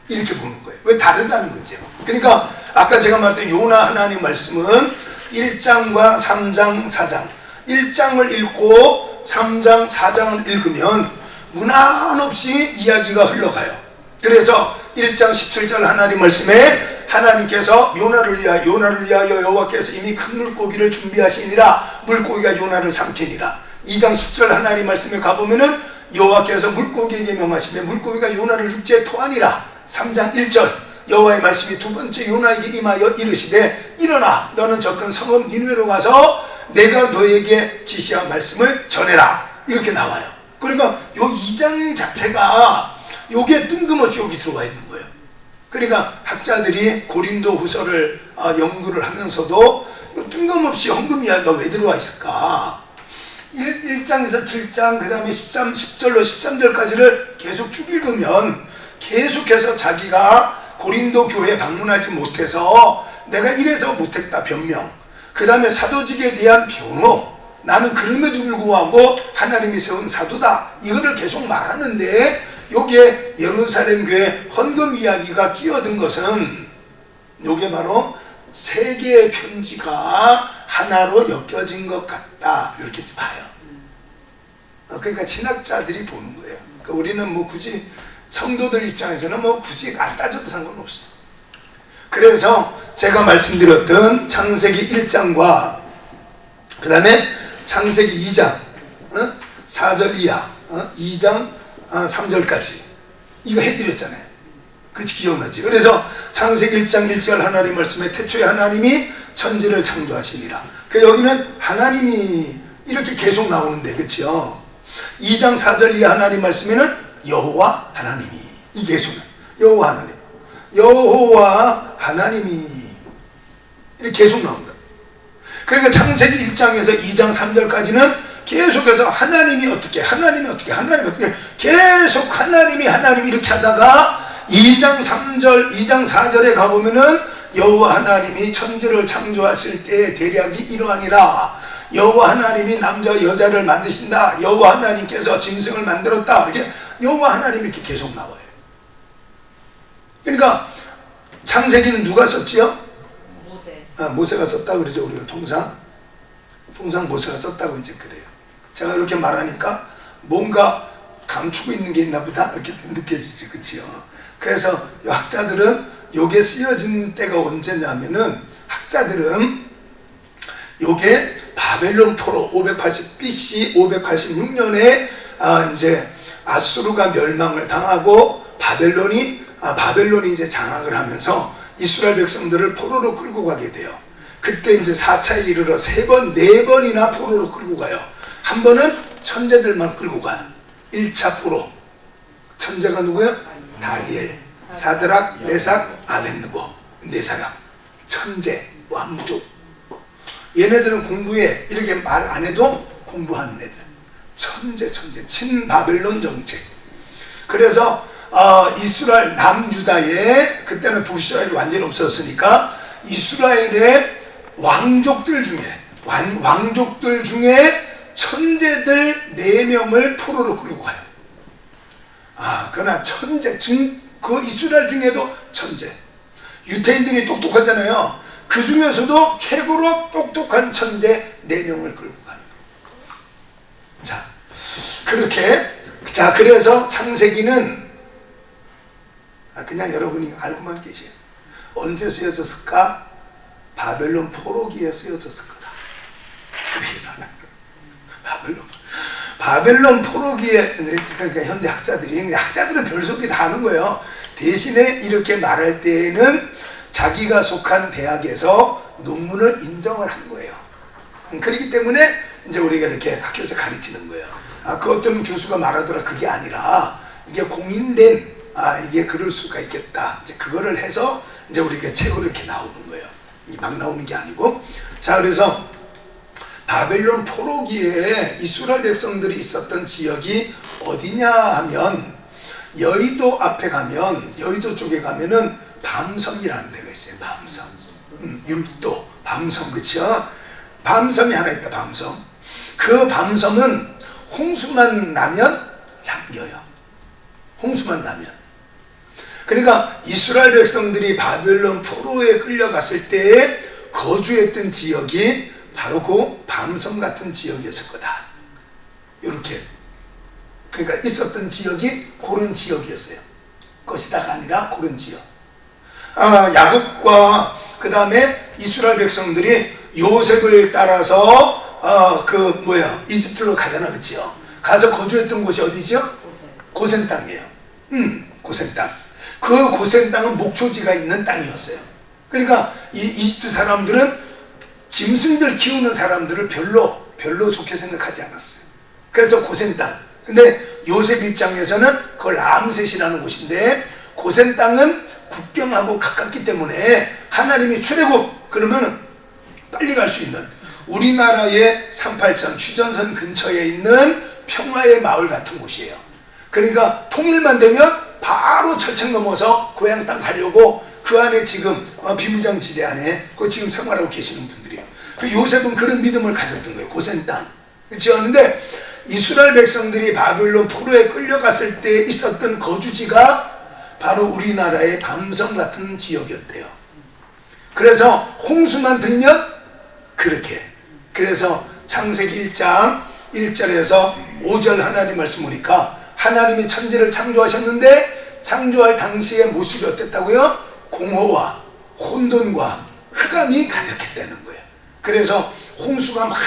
이렇게 보는 거예요. 왜 다르다는 거죠. 그러니까 아까 제가 말했던 요나 하나님 말씀은 1장과 3장 4장 1장을 읽고 3장 4장을 읽으면 무난 없이 이야기가 흘러가요. 그래서 1장 17절 하나님 말씀에 하나님께서 요나를 위하여 여호와께서 이미 큰 물고기를 준비하시니라. 물고기가 요나를 삼키니라. 2장 10절 하나님 말씀에 가보면은 여호와께서 물고기에게 명하시며 물고기가 요나를 육지에 토하니라. 3장 1절 여호와의 말씀이 두 번째 요나에게 임하여 이르시되 일어나 너는 접근 성읍 니느웨로 가서 내가 너에게 지시한 말씀을 전해라. 이렇게 나와요. 그러니까 요 2장 자체가 요게 뜬금없이 여기 들어와 있는 거예요. 그러니까 학자들이 고린도 후서를 연구를 하면서도 뜬금없이 헌금 이야기가 왜 들어와 있을까? 1장에서 7장 그 다음에 10절로 13절까지를 계속 쭉 읽으면 계속해서 자기가 고린도 교회에 방문하지 못해서 내가 이래서 못했다 변명, 그 다음에 사도직에 대한 변호, 나는 그럼에도 불구하고 하나님이 세운 사도다 이거를 계속 말하는데 요게 예루살렘 교회 헌금 이야기가 끼어든 것은 요게 바로 세 개의 편지가 하나로 엮여진 것 같다 이렇게 봐요. 그러니까 신학자들이 보는 거예요. 그러니까 우리는 뭐 굳이 성도들 입장에서는 뭐 굳이 안 따져도 상관없어. 그래서 제가 말씀드렸던 창세기 1장과 그 다음에 창세기 2장 4절 이하 2장 3절까지 이거 해드렸잖아요. 그치 기억나지? 그래서 창세기 1장 1절 하나님 말씀에 태초에 하나님이 천지를 창조하시니라. 그 여기는 하나님이 이렇게 계속 나오는데 그치요? 2장 4절 이하 하나님 말씀에는 여호와 하나님이 이 계속 여호와 하나님 여호와 하나님이 이렇게 계속 나온다. 그러니까 창세기 1장에서 2장 3절까지는 계속해서 하나님이 어떻게 계속 하나님이 이렇게 하다가 2장 3절 2장 4절에 가보면은 여호와 하나님이 천지를 창조하실 때의 대략이 이러하니라. 여호와 하나님이 남자와 여자를 만드신다. 여호와 하나님께서 짐승을 만들었다. 이렇게 여호와 하나님이 이렇게 계속 나와요. 그러니까 창세기는 누가 썼지요? 모세가 썼다 그러죠. 우리가 통상 모세가 썼다고 이제 그래요. 제가 이렇게 말하니까 뭔가 감추고 있는 게 있나 보다 이렇게 느껴지지, 그치요? 그래서 학자들은 요게 쓰여진 때가 언제냐면은 학자들은 요게 바벨론 포로 580 BC 586년에 이제 아수르가 멸망을 당하고 바벨론이 이제 장악을 하면서 이스라엘 백성들을 포로로 끌고 가게 돼요. 그때 이제 4차에 이르러 3번, 4번이나 포로로 끌고 가요. 한 번은 천재들만 끌고 가요. 1차 포로. 천재가 누구예요? 다니엘, 사드락, 메삭, 아벳느고. 4사람. 천재, 왕족. 얘네들은 공부에 이렇게 말 안 해도 공부하는 애들. 천재, 친바벨론 정책. 그래서 이스라엘 남유다에 그때는 북이스라엘이 완전히 없었으니까 이스라엘의 왕족들 중에 천재들 4명을 포로로 끌고 가요. 그러나 천재, 그 이스라엘 중에도 천재. 유태인들이 똑똑하잖아요. 그 중에서도 최고로 똑똑한 천재 4명을 끌고 가요. 그래서 창세기는 그냥 여러분이 알고만 계세요. 언제 쓰여졌을까? 바벨론 포로기에 쓰여졌을 거다. 바벨론 포로기에, 그러니까 현대 학자들은 별소리 다 하는 거예요. 대신에 이렇게 말할 때에는 자기가 속한 대학에서 논문을 인정을 한 거예요. 그렇기 때문에 이제 우리가 이렇게 학교에서 가르치는 거예요. 그 어떤 교수가 말하더라 그게 아니라 이게 공인된 이게 그럴 수가 있겠다. 이제 그거를 해서 이제 우리가 책으로 이렇게 나오는 거예요. 이게 막 나오는 게 아니고. 자, 그래서 바벨론 포로기에 이스라엘 백성들이 있었던 지역이 어디냐 하면 여의도 앞에 가면 여의도 쪽에 가면은 밤섬이라는 데가 있어요. 밤섬. 율도 밤섬, 그치요? 밤섬이 하나 있다. 밤섬. 그 밤섬은 홍수만 나면 잠겨요. 홍수만 나면. 그러니까 이스라엘 백성들이 바벨론 포로에 끌려갔을 때 거주했던 지역이 바로 그 밤섬 같은 지역이었을 거다. 이렇게. 그러니까 있었던 지역이 그런 지역이었어요. 것이다가 아니라 그런 지역. 야곱과 그 다음에 이스라엘 백성들이 요셉을 따라서 이집트로 가잖아, 그치요? 가서 거주했던 곳이 어디죠? 고센 땅이에요. 고센 땅. 그 고센 땅은 목초지가 있는 땅이었어요. 그러니까 이 이집트 사람들은 짐승들 키우는 사람들을 별로 좋게 생각하지 않았어요. 그래서 고센 땅. 근데 요셉 입장에서는 그걸 람셋이라는 곳인데, 고센 땅은 국경하고 가깝기 때문에 하나님이 출애굽 그러면 빨리 갈 수 있는, 우리나라의 38선 휴전선 근처에 있는 평화의 마을 같은 곳이에요. 그러니까 통일만 되면 바로 철책 넘어서 고향 땅 가려고 그 안에 지금 비무장지대 안에 그 지금 생활하고 계시는 분들이에요. 그 요셉은 그런 믿음을 가졌던 거예요. 고센 땅. 그렇는데 이스라엘 백성들이 바벨론 포로에 끌려갔을 때 있었던 거주지가 바로 우리나라의 밤섬 같은 지역이었대요. 그래서 홍수만 들면 그렇게. 그래서 창세기 1장 1절에서 5절 하나님 말씀 보니까 하나님이 천지를 창조하셨는데 창조할 당시의 모습이 어땠다고요? 공허와 혼돈과 흑암이 가득했다는 거예요. 그래서 홍수가 막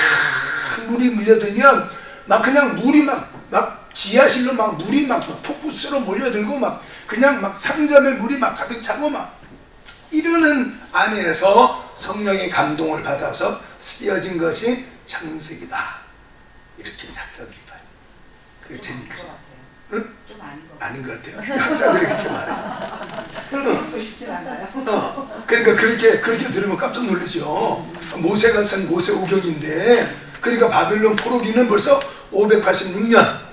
물이 밀려들면 막 그냥 물이 막 지하실로 막 물이 막 폭포수로 몰려들고 막 그냥 막 상점에 물이 막 가득 차고 막 이러는 안에서 성령의 감동을 받아서 쓰여진 것이 창세기다. 이렇게 학자들이 봐요. 그게 재밌죠? 응? 좀 아닌 것 같아요. 학자들이 그렇게 말해요. 그렇게 쉽지 않아요. 그러니까 그렇게 들으면 깜짝 놀라죠. 모세가 쓴 모세오경인데, 그러니까 바벨론 포로기는 벌써 586년,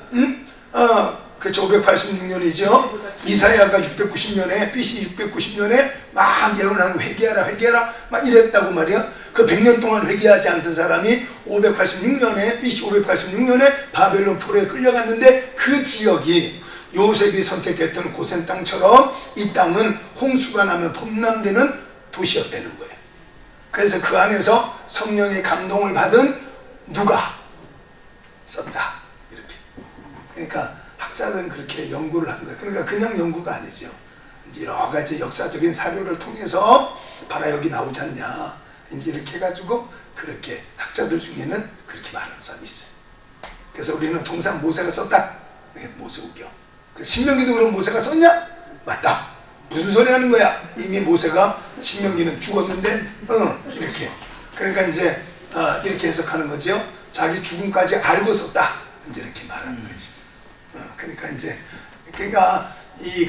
그렇죠. 586년이죠. 이사야가 690년에, BC 690년에 막 예언하고 회개하라 막 이랬다고 말이야. 그 100년 동안 회개하지 않던 사람이 586년에, BC 586년에 바벨론 포로에 끌려갔는데, 그 지역이 요셉이 선택했던 고센 땅처럼 이 땅은 홍수가 나면 범람되는 도시였다는 거예요. 그래서 그 안에서 성령의 감동을 받은 누가 썼다. 이렇게. 그러니까 학자들은 그렇게 연구를 한 거예요. 그러니까 그냥 연구가 아니죠. 이제 여러 가지 역사적인 사료를 통해서 봐라 여기 나오지 않냐. 이제 이렇게 해가지고 그렇게 학자들 중에는 그렇게 말하는 사람이 있어요. 그래서 우리는 통상 모세가 썼다. 모세오경. 신명기도 그럼 모세가 썼냐? 맞다. 무슨 소리 하는 거야? 이미 모세가 신명기는 죽었는데, 이렇게. 그러니까 이제 이렇게 해석하는 거죠. 자기 죽음까지 알고 썼다. 이제 이렇게 말하는 거지. 그러니까 이제 이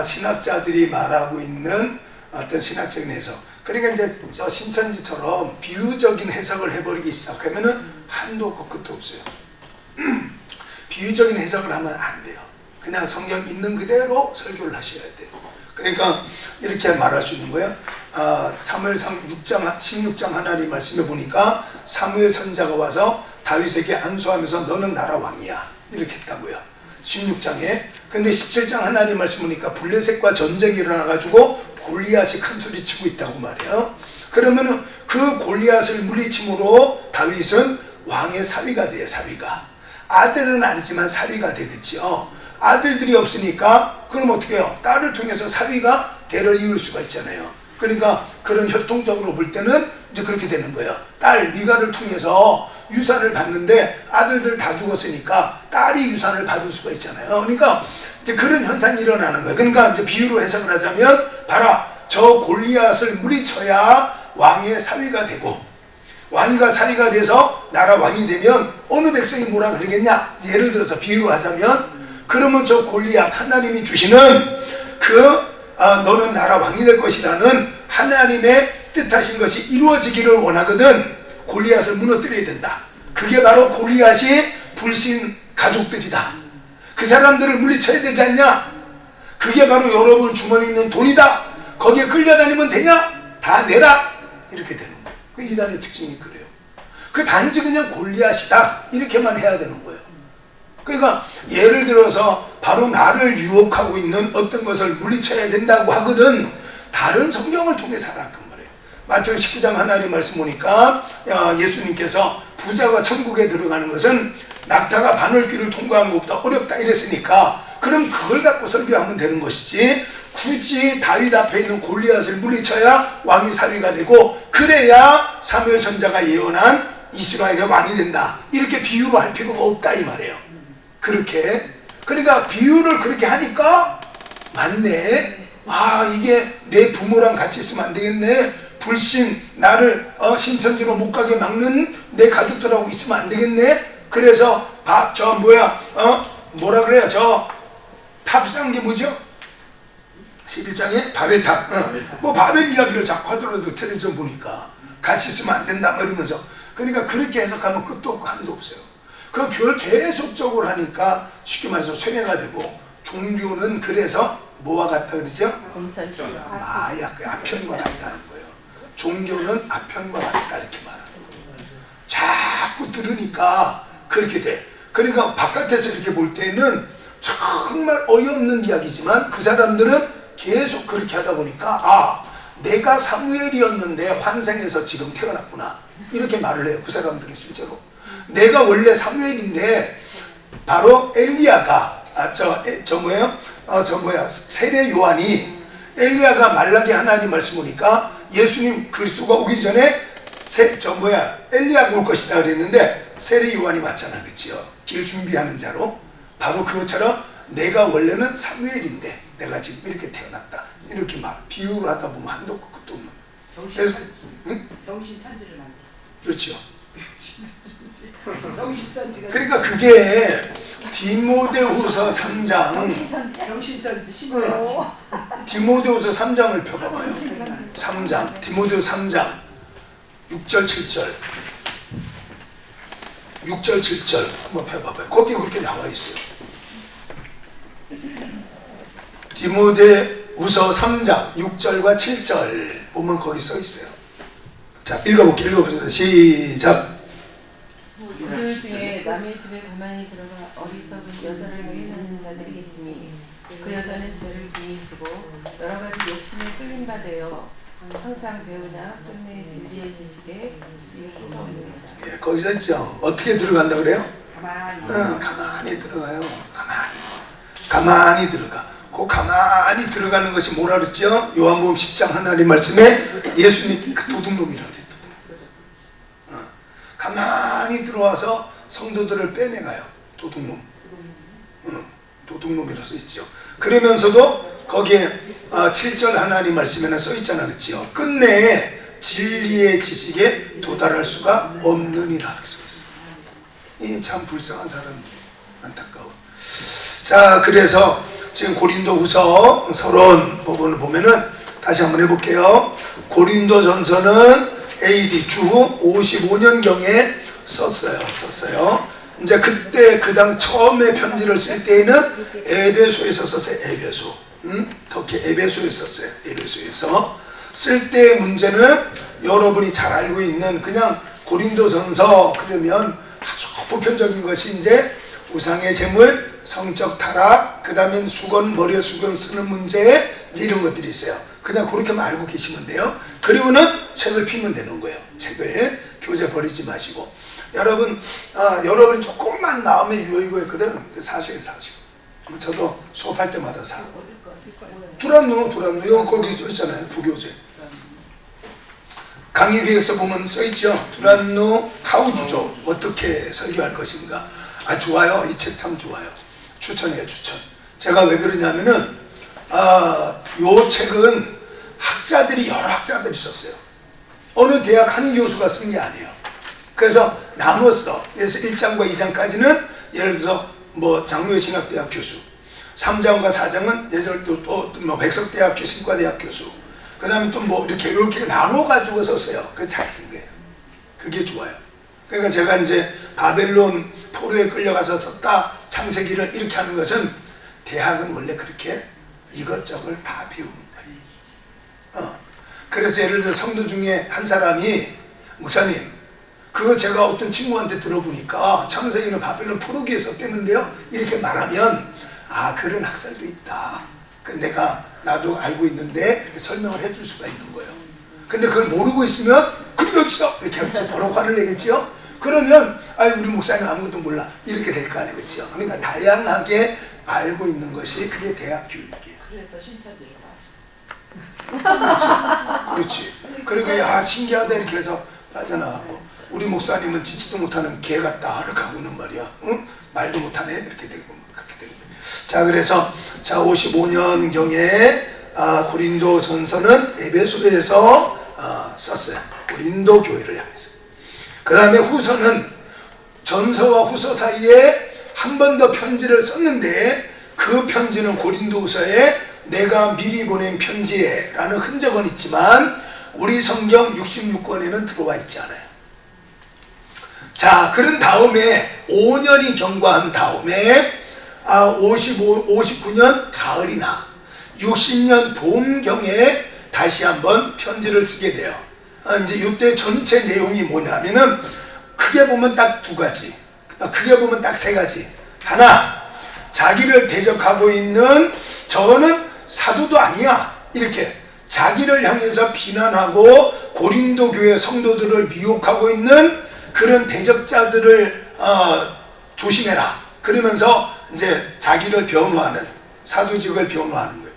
신학자들이 말하고 있는 어떤 신학적인 해석. 그러니까 이제 저 신천지처럼 비유적인 해석을 해버리기 시작하면은 한도 없고 끝도 없어요. 비유적인 해석을 하면 안 돼요. 그냥 성경 있는 그대로 설교를 하셔야 돼요. 그러니까 이렇게 말할 수 있는 거예요. 사무엘상 16장 하나님 말씀에 보니까 사무엘 선자가 와서 다윗에게 안수하면서 너는 나라 왕이야. 이렇게 했다고요. 16장에. 근데 17장 하나님 말씀 보니까 블레셋과 전쟁이 일어나가지고 골리앗이 큰 소리 치고 있다고 말해요. 그러면은 그 골리앗을 물리침으로 다윗은 왕의 사위가 돼요. 사위가. 아들은 아니지만 사위가 되겠지요. 아들들이 없으니까 그럼 어떻게 해요? 딸을 통해서 사위가 대를 이을 수가 있잖아요. 그러니까 그런 혈통적으로 볼 때는 이제 그렇게 되는 거예요. 딸 미가를 통해서 유산을 받는데 아들들 다 죽었으니까 딸이 유산을 받을 수가 있잖아요. 그러니까 이제 그런 현상이 일어나는 거예요. 그러니까 이제 비유로 해석을 하자면 봐라, 저 골리앗을 물리쳐야 왕의 사위가 되고, 왕이가 사위가 돼서 나라 왕이 되면 어느 백성이 뭐라 그러겠냐? 예를 들어서 비유로 하자면, 그러면 저 골리앗 하나님이 주시는 너는 나라 왕이 될 것이라는 하나님의 뜻하신 것이 이루어지기를 원하거든 골리앗을 무너뜨려야 된다. 그게 바로 골리앗이 불신 가족들이다. 그 사람들을 물리쳐야 되지 않냐? 그게 바로 여러분 주머니에 있는 돈이다. 거기에 끌려다니면 되냐? 다 내라. 이렇게 되는 거예요. 그 이단의 특징이 그래요. 그 단지 그냥 골리앗이다 이렇게만 해야 되는 거예요. 그러니까 예를 들어서 바로 나를 유혹하고 있는 어떤 것을 물리쳐야 된다고 하거든. 다른 성경을 통해서 알았단 말이에요. 마태복음 19장 하나님 말씀 보니까 예수님께서 부자가 천국에 들어가는 것은 낙타가 바늘귀를 통과하는 것보다 어렵다 이랬으니까 그럼 그걸 갖고 설교하면 되는 것이지 굳이 다윗 앞에 있는 골리앗을 물리쳐야 왕이 사위가 되고 그래야 사무엘 선지자가 예언한 이스라엘의 왕이 된다 이렇게 비유로 할 필요가 없다 이 말이에요. 그렇게 그러니까 비유를 그렇게 하니까 맞네. 아 이게 내 부모랑 같이 있으면 안 되겠네. 불신 나를 신천지로 못 가게 막는 내 가족들하고 있으면 안 되겠네. 그래서 뭐라 그래요? 저 탑상 게 뭐죠? 11장에 바벨탑. 뭐 바벨 이야기를 자꾸 하더라도 텔레비전 보니까 같이 있으면 안 된다 이러면서 그러니까 그렇게 해석하면 끝도 없고 한도 없어요. 그걸 계속적으로 하니까 쉽게 말해서 쇠뇌가 되고 종교는 그래서 뭐와 같다 그러죠? 마약 아편과 같다는 거예요. 종교는 아편과 같다 이렇게 말하는 거예요. 자꾸 들으니까 그렇게 돼. 그러니까 바깥에서 이렇게 볼 때는 정말 어이없는 이야기지만 그 사람들은 계속 그렇게 하다 보니까 내가 사무엘이었는데 환생해서 지금 태어났구나 이렇게 말을 해요. 그 사람들은 실제로 내가 원래 사무엘인데 바로 엘리야가 세례 요한이 엘리야가 말라기 하나님 말씀 보니까 예수님 그리스도가 오기 전에 엘리야가 올 것이다 그랬는데 세례 요한이 왔잖아 그렇지요. 길 준비하는 자로 바로 그것처럼 내가 원래는 사무엘인데 내가 지금 이렇게 태어났다 이렇게 비유를 하다 보면 한도 없고 끝도 없는 그래서 영신천지를 만들어. 그렇죠. 영신천지가 그러니까 그게 디모데후서 3장 영신천지 신조. 디모데후서 3장을 펴봐봐요. 3장 디모데후서 3장 6절 7절 6절 7절 한번 펴봐봐요. 거기 그렇게 나와 있어요. 디모데후서 3장 6절과 7절 보면 거기 써 있어요. 자 읽어보세요. 시작. 그들 중에 남의 집에 가만히 들어가 어리석은 여자를 유인하는 자들이 있으니 그 여자는 죄를 지니치고 여러 가지 욕심에 끌린 바 되어 항상 배우나 끝내 진리의 지식에 이를 수 없느니라. 예, 거기서 있죠. 어떻게 들어간다 그래요? 가만히. 가만히 들어가요. 가만히 들어가. 그 가만히 들어가는 것이 뭐라 그랬죠? 요한복음 10장 하나님 말씀에 예수님 그 도둑놈이라고 그랬어요. 가만히 들어와서 성도들을 빼내가요. 도둑놈. 도둑놈이라고 써있죠. 그러면서도 거기에 7절 하나님 말씀에는 써있잖아 그렇죠? 끝내 진리의 지식에 도달할 수가 없느니라 그랬어요. 이 참 불쌍한 사람들 안타까워. 자 그래서 지금 고린도후서 서론 부분을 보면은 다시 한번 해볼게요. 고린도전서는 AD 주후 55년경에 썼어요. 이제 그때 그 당 처음에 편지를 쓸 때에는 에베소에서 썼어요. 에베소. 터키 에베소에 썼어요. 에베소에서 쓸 때의 문제는 여러분이 잘 알고 있는 그냥 고린도전서 그러면 아주 보편적인 것이 이제 우상의 제물, 성적 타락, 그 다음엔 수건, 머리에 수건 쓰는 문제 이제 이런 것들이 있어요. 그냥 그렇게만 알고 계시면 돼요. 그리고는 책을 피면 되는 거예요. 책을 교재 버리지 마시고 여러분이 조금만 마음에 유효이고 했거든. 사셔요. 저도 수업할 때마다 사. 두란노 이거 거기 있잖아요. 부교재 강의계획서 보면 써있죠. 두란노 하우주조 어떻게 설교할 것인가. 좋아요. 이 책 참 좋아요. 추천해요. 추천. 제가 왜 그러냐면은 요 책은 여러 학자들이 썼어요. 어느 대학 한 교수가 쓴 게 아니에요. 그래서 나눴어. 그래서 1장과 2장까지는 예를 들어서 뭐 장로회 신학대학 교수, 3장과 4장은 예를 들어 또 백석대학 신과대학 교수, 그 다음에 또 뭐 이렇게 나눠가지고 썼어요. 그게 잘 쓴 거예요. 그게 좋아요. 그러니까 제가 이제 바벨론 포로에 끌려가서 썼다 창세기를 이렇게 하는 것은 대학은 원래 그렇게 이것저것 다 배웁니다. 그래서 예를 들어 성도 중에 한 사람이 목사님 그거 제가 어떤 친구한테 들어보니까 창세기는 바벨론 포로기에 썼겠는데요 이렇게 말하면 아 그런 학설도 있다. 나도 알고 있는데 이렇게 설명을 해줄 수가 있는 거예요. 근데 그걸 모르고 있으면 그게 어딨어? 이렇게 하면서 바로 화를 내겠지요. 그러면 우리 목사님 아무것도 몰라 이렇게 될 거 아니겠지요. 그러니까 다양하게 알고 있는 것이 그게 대학 교육이에요. 그래서 신천지를 그렇지. 그러니까 야 신기하다 이렇게 해서 빠져나가고 우리 목사님은 짓지도 못하는 개 같다 이렇게 하고는 말이야. 응? 말도 못하네 이렇게 되고 그렇게 되는 거예요. 자 그래서 자 55년경에 고린도 전서는 에베소에서 썼어요. 고린도 교회를 향해서. 그 다음에 후서는 전서와 후서 사이에 한 번 더 편지를 썼는데 그 편지는 고린도후서에 내가 미리 보낸 편지에 라는 흔적은 있지만 우리 성경 66권에는 들어와 있지 않아요. 자 그런 다음에 5년이 경과한 다음에 59년 가을이나 60년 봄경에 다시 한번 편지를 쓰게 돼요. 이제 이때 전체 내용이 뭐냐면은 크게 보면 딱 두 가지, 크게 보면 딱 세 가지. 하나, 자기를 대적하고 있는 저거는 사도도 아니야 이렇게 자기를 향해서 비난하고 고린도 교회 성도들을 미혹하고 있는 그런 대적자들을 조심해라. 그러면서 이제 자기를 변호하는 사도직을 변호하는 거예요.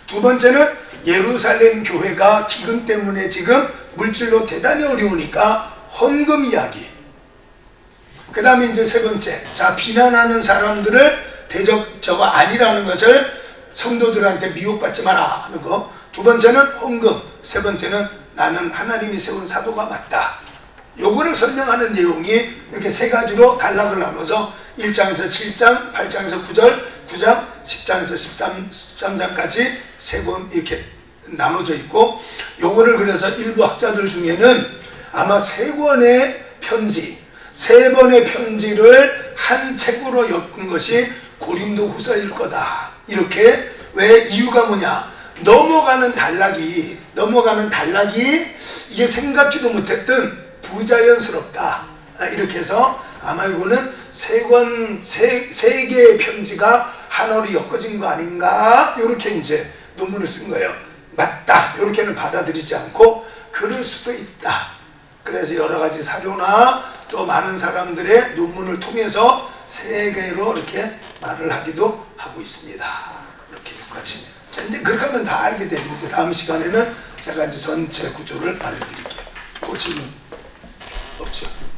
두 번째는 예루살렘 교회가 기근 때문에 지금 물질로 대단히 어려우니까 헌금 이야기. 그 다음에 이제 세 번째, 자 비난하는 사람들을 대적자가 아니라는 것을 성도들한테 미혹받지 마라 하는 거. 두 번째는 헌금, 세 번째는 나는 하나님이 세운 사도가 맞다. 요거를 설명하는 내용이 이렇게 세 가지로 단락을 나눠서 1장에서 7장, 8장에서 9절, 9장, 10장에서 13장까지 세 번 이렇게 나눠져 있고, 요거를 그래서 일부 학자들 중에는 아마 세 권의 편지, 세 번의 편지를 한 책으로 엮은 것이 고린도 후서일 거다. 이렇게. 왜? 이유가 뭐냐? 넘어가는 단락이 이게 생각지도 못했던 부자연스럽다. 이렇게 해서 아마 이거는 세 개의 편지가 하나로 엮어진 거 아닌가? 이렇게 이제 논문을 쓴 거예요. 맞다. 이렇게는 받아들이지 않고 그럴 수도 있다. 그래서 여러 가지 사료나 또 많은 사람들의 논문을 통해서 세 개로 이렇게 말을 하기도 하고 있습니다. 이렇게 여기까지. 자, 이제 그렇게 하면 다 알게 되는데 다음 시간에는 제가 이제 전체 구조를 말해드릴게요. 그 질문.